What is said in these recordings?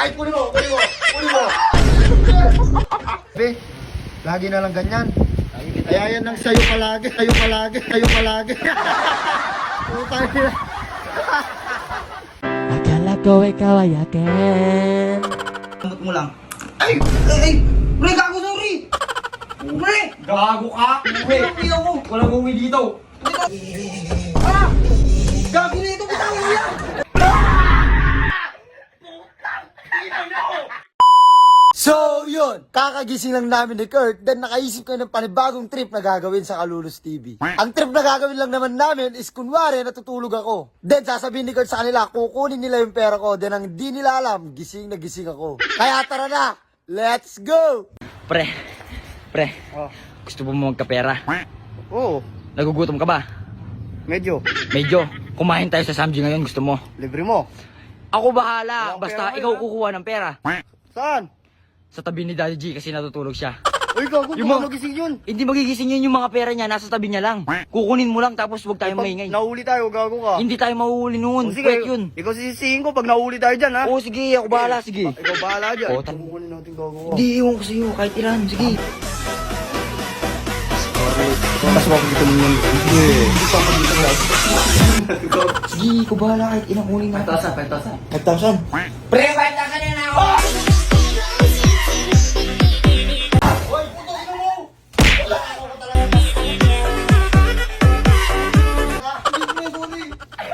Ay, kunin mo, kunin mo, kunin mo. Be, lagi na lang ganyan. Kaya yan ang sayo palagi, sayo palagi, sayo palagi. Putang ina. Akala ko ikaw ay akin. Kumot mo lang. Ay! Pre, gago, sorry! Pre! Gago ka? Uwi ako! Walang uwi dito. Ah! Gago na ito! Bitang mo yan! So, yun. Kakagising lang namin ni Kurt, then nakaisip ko ng panibagong trip na gagawin sa Kalulus TV. Ang trip na gagawin lang naman namin is kunwari natutulog ako. Then sasabihin ni Kurt sa kanila, kukunin nila yung pera ko. Then ang di nila alam, gising na gising ako. Kaya tara na, let's go! Pre, Oh. gusto mo magkapera? Oo, Nagugutom ka ba? medyo. Medyo. Kumain tayo sa Samji ngayon, gusto mo? Libre mo. Ako bahala, Walang basta pera ikaw ngayon, kukuha ng pera. Saan? Sa tabi ni Daddy G kasi natutulog siya. Uy, gago, Yung mga- paano gising yun? Hindi magigising yun yung mga pera niya, nasa tabi niya lang. Kukunin mo lang tapos huwag tayong maingay. Nahuli tayo, gago ka. Hindi tayo mahuhuli noon, O, sige, kwek yun. ikaw sisisihin ko pag nahuli tayo dyan, ha? Oo, sige, ako bahala, sige. Ikaw bahala dyan. O, Kukunin natin, gago ka. Hindi, iwan ko sa'yo, kahit ilan, sige. Mas mapagito mo yun. Hindi pa pagito lang. Sige, ako bahala, kahit ilang kunin natin. 5,000. Pre, kahit na kanina ako!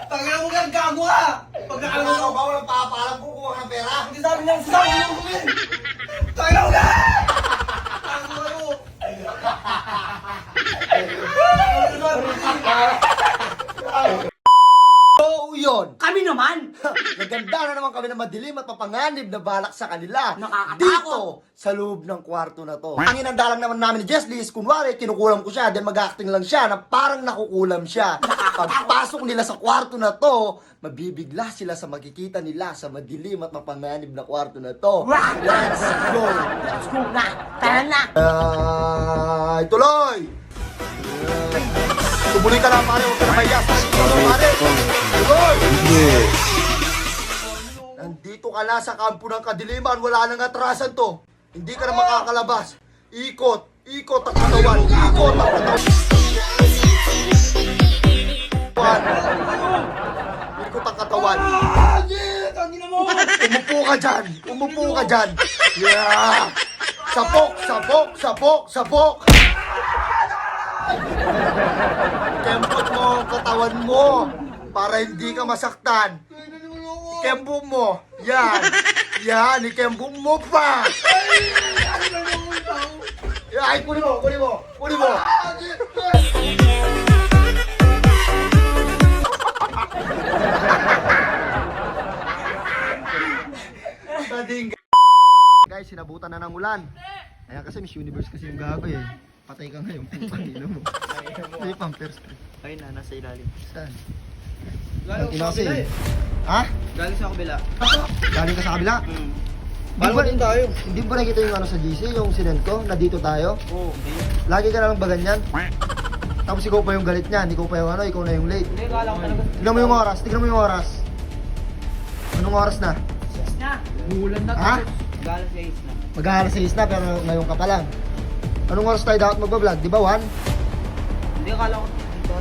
Tangina mo yan, gago ka! Pagkakala mo, Bawal ang papaalam ko kuha ng pera. hindi sabi niya, sabi mo kumin! Tangina mo ka! Gago kayo! So, yun. Kami naman! Naganda na naman kami ng madilim at mapanganib na balak sa kanila. Nakakatakot. Dito, sa loob ng kwarto na to. Ang inandalang naman namin ni Jesly is, kunwari, kinukulam ko siya, then mag-acting lang siya na parang nakukulam siya. Pagpasok nila sa kwarto na to, mabibigla sila sa makikita nila sa madilim at mapanganib na kwarto na to. Let's go! Let's go na! Tara na! Ay, tuloy! Tumuloy ka na, pare. Huwag ka na mahiya. Pare. Tuloy! Nandito ka na sa kampo ng kadiliman. Wala nang atrasan to. Hindi ka na makakalabas. Ikot. Ikot ang katawan. Ikot ang katawan. Ikot ang katawan. Tangina mo! Umupo ka dyan. Umupo ka dyan. Yeah. Sapok, sapok, sapok, sapok. Kembot mo ang katawan mo para hindi ka masaktan. Ikembom mo. Yan. Yan. Ikembom mo pa. Ay, kunin mo. Kunin mo. Kunin mo. Sading. Guys, sinabutan na ng ulan. Ayan kasi Miss Universe kasi yung gago eh. Patay ka ngayon. Pangino mo. May pampers. Ayun na, nasa ilalim. Saan? Galing Ina sa kasi. kabila eh. Ha? Galing sa kabila. Galing ka sa kabila? Paano din tayo? Hindi ba nakita yung ano sa GC, yung sinend ko, na dito tayo? Oo, hindi. Lagi ka na lang ba ganyan? Tapos ikaw pa yung galit niyan, ikaw pa yung ano, ikaw na yung late. Hindi, kala ko talaga. Tignan mo yung oras, tignan mo yung oras. Anong oras na? Na! Bulan na Ha? Galing sa is na. Mag-aalas 6 na pero ngayon ka pa lang. Anong oras tayo dapat magbablog? Di ba 1? Hindi, kala ko dito.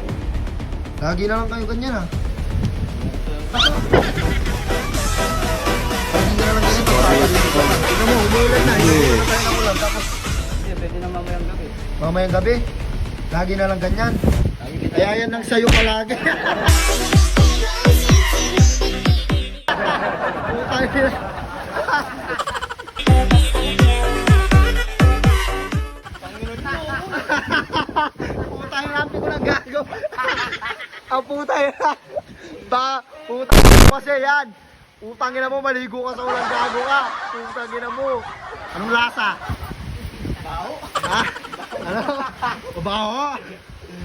Lagi na lang kayo ganyan ha. Lagi na lang ganyan. Tignan mo, umuulan na. Umuulan na tayo ng ulan. Tapos Hindi, pwede na mamayang gabi. mamayang gabi, lagi na lang ganyan. Kaya yan ang sayo palagi. Putang ina. Putang ina, ko ng gago. Ang putang ina. Putang ina kasi yan. Putang ina mo, maligo ka sa ulang gago ka. Putang ina mo. Anong lasa? Baho. Ha? Ano? Baho?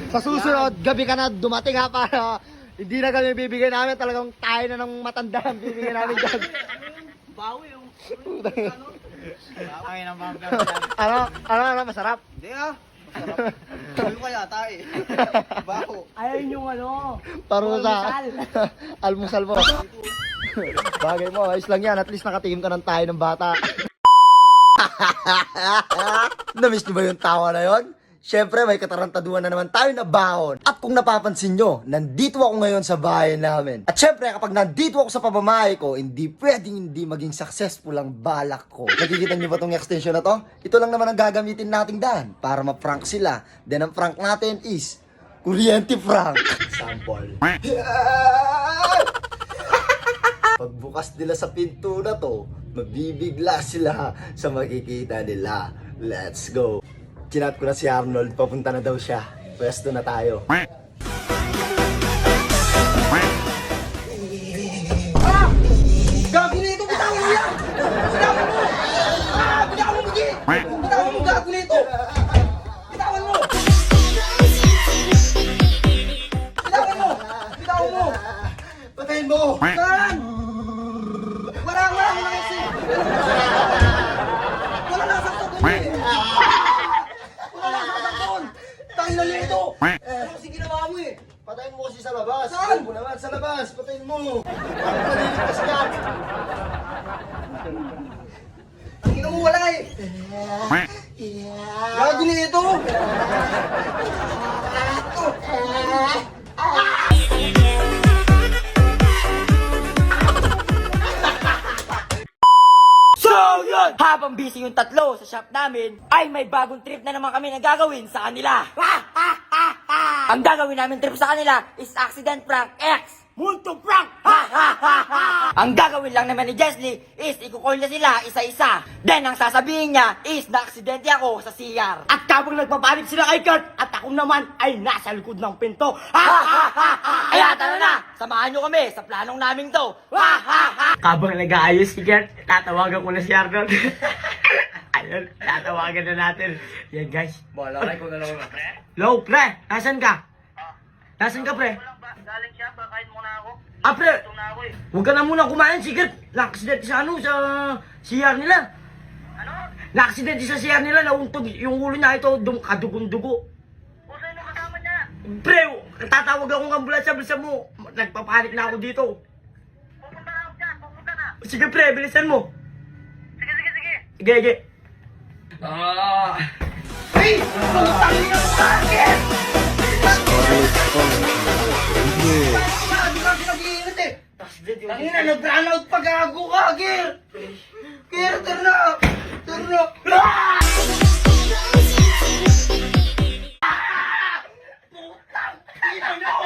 Sa susunod, gabi ka na dumating ha para hindi na kami bibigyan namin, talagang tayo na ng matanda ang bibigyan namin dyan. Bawi yung... Ay, nang mga Ano, masarap? Hindi ah. Masarap. Sabi ko kaya tayo eh. Baho. Ayun yung ano. Parusa. Almusal mo. Bagay mo, ayos lang yan. At least nakatingin ka ng tayo ng bata. Namiss niyo ba yung tawa na yon? Siyempre, may katarantaduhan na naman tayo na baon. At kung napapansin nyo, nandito ako ngayon sa bahay namin. At siyempre, kapag nandito ako sa pamamahay ko, hindi pwedeng hindi maging successful ang balak ko. Nakikita nyo ba tong extension na to? Ito lang naman ang gagamitin nating daan para ma-prank sila. Then ang prank natin is kuryente prank. Sample. Pagbukas nila sa pinto na to, mabibigla sila sa makikita nila. Let's go. Chinat ko na si Arnold, papunta na daw siya. Pwesto na tayo. Gago na ito! Bitawan mo yan! Bitawan mo! Bitawan mo, Bugi! Bitawan mo, gago na ito! Bitawan mo! Bitawan mo! Bitawan mo! Patayin mo! Saan? Wala kasi! Wala lang sa doon eh! Wala lang sa doon! Tayo na nito! Ano kasi ginawa mo eh? Patayin mo kasi sa labas. Saan? Alam mo naman, sa labas. Patayin mo. Parang maliligtas ka. Ang ina mo wala eh! Gago na ito! So yun! Habang busy yung tatlo sa shop namin, ay may bagong trip na naman kami na gagawin sa kanila. Ang gagawin namin trip sa kanila is Accident Prank X Multo Prank! Ang gagawin lang naman ni Jesly is ikukoil niya sila isa-isa. Then ang sasabihin niya is na-aksidente ako sa CR. At kapag nagpapanik sila kay Kurt at ako naman ay nasa likod ng pinto. Kaya tara na! Samahan niyo kami sa planong naming to. Habang nag-aayos si Kurt, tatawagan ko na si Arnold. Ayun, tatawagan na natin. Yan guys. Bahala kayo kung dalawa na, pre. Low, pre! Nasaan ka? Nasaan ka, pre? Galing siya, kakain muna ako. Ah, pre! Gutom na ako eh. Huwag ka na muna kumain, sige. Na-accident sa sa CR nila. Ano? Na-accident sa CR nila, nauntog yung ulo niya ito, kadugong-dugo. O sino kasama niya? Pre, tatawag akong ambulansya, bilisan mo. Nagpapanik na ako dito. Pupunta na ako dyan, pupunta na. Sige, pre, bilisan mo. Sige, sige, sige. Sige, sige. Hey! Putang ina mo sa akin! Gago kasi nag-iinit eh! Tangina, nag-brownout pa gago ka, Gir! Gir, turn up! Turn up! Putang ina nyo!